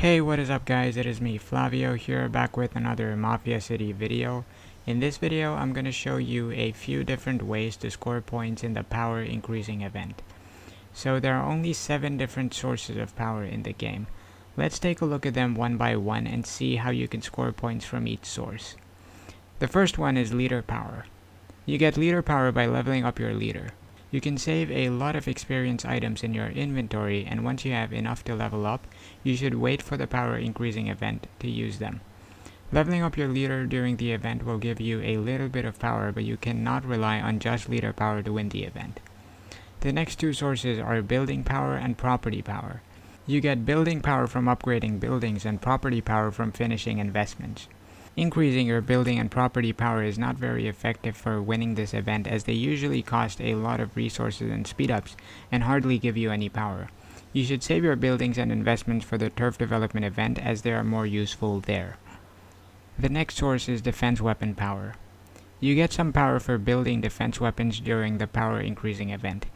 Hey, what is up guys, it is me Flavio here, back with another Mafia City video. In this video I'm going to show you a few different ways to score points in the power increasing event. So there are only 7 different sources of power in the game. Let's take a look at them one by one and see how you can score points from each source. The first one is leader power. You get leader power by leveling up your leader. You can save a lot of experience items in your inventory, and once you have enough to level up, you should wait for the power increasing event to use them. Leveling up your leader during the event will give you a little bit of power, but you cannot rely on just leader power to win the event. The next two sources are building power and property power. You get building power from upgrading buildings and property power from finishing investments. Increasing your building and property power is not very effective for winning this event, as they usually cost a lot of resources and speedups and hardly give you any power. You should save your buildings and investments for the turf development event, as they are more useful there. The next source is defense weapon power. You get some power for building defense weapons during the power increasing event.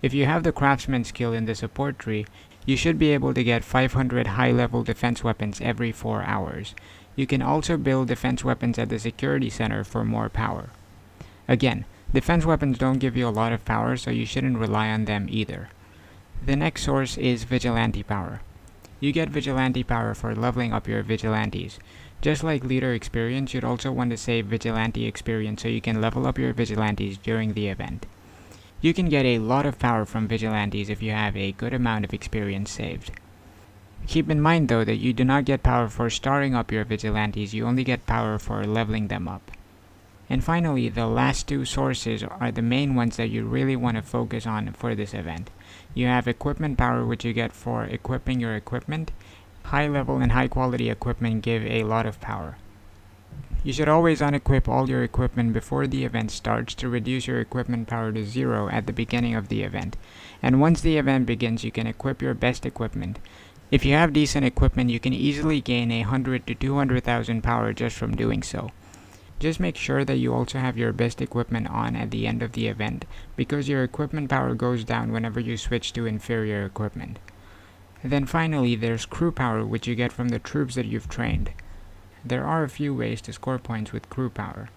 If you have the craftsman skill in the support tree, you should be able to get 500 high level defense weapons every 4 hours. You can also build defense weapons at the security center for more power. Again, defense weapons don't give you a lot of power, so you shouldn't rely on them either. The next source is vigilante power. You get vigilante power for leveling up your vigilantes. Just like leader experience, you'd also want to save vigilante experience so you can level up your vigilantes during the event. You can get a lot of power from vigilantes if you have a good amount of experience saved. Keep in mind though that you do not get power for starting up your vigilantes, you only get power for leveling them up. And finally, the last two sources are the main ones that you really want to focus on for this event. You have equipment power, which you get for equipping your equipment. High level and high quality equipment give a lot of power. You should always unequip all your equipment before the event starts to reduce your equipment power to 0 at the beginning of the event. And once the event begins, you can equip your best equipment. If you have decent equipment, you can easily gain 100 to 200,000 power just from doing so. Just make sure that you also have your best equipment on at the end of the event, because your equipment power goes down whenever you switch to inferior equipment. And then finally, there's crew power, which you get from the troops that you've trained. There are a few ways to score points with crew power.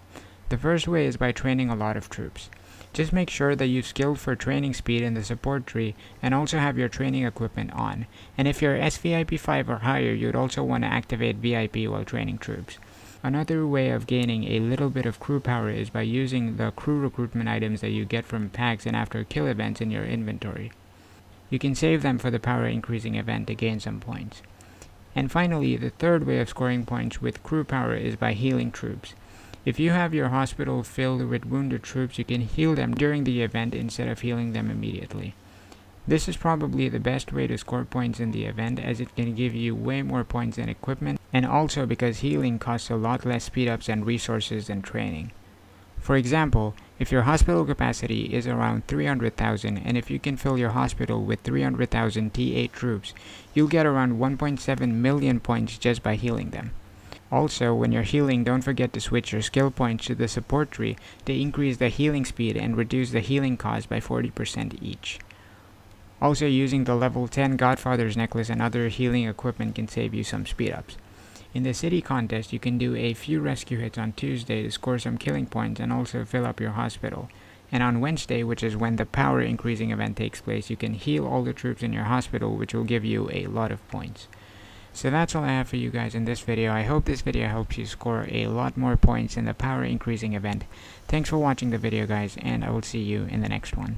The first way is by training a lot of troops. Just make sure that you've skilled for training speed in the support tree and also have your training equipment on. And if you're SVIP 5 or higher, you'd also want to activate VIP while training troops. Another way of gaining a little bit of crew power is by using the crew recruitment items that you get from packs and after kill events in your inventory. You can save them for the power increasing event to gain some points. And finally, the third way of scoring points with crew power is by healing troops. If you have your hospital filled with wounded troops, you can heal them during the event instead of healing them immediately. This is probably the best way to score points in the event, as it can give you way more points than equipment, and also because healing costs a lot less speedups and resources than training. For example, if your hospital capacity is around 300,000, and if you can fill your hospital with 300,000 T8 troops, you'll get around 1.7 million points just by healing them. Also, when you're healing, don't forget to switch your skill points to the support tree to increase the healing speed and reduce the healing cost by 40% each. Also, using the level 10 Godfather's necklace and other healing equipment can save you some speedups. In the city contest, you can do a few rescue hits on Tuesday to score some killing points and also fill up your hospital. And on Wednesday, which is when the power increasing event takes place, you can heal all the troops in your hospital, which will give you a lot of points. So that's all I have for you guys in this video. I hope this video helps you score a lot more points in the power increasing event. Thanks for watching the video guys, and I will see you in the next one.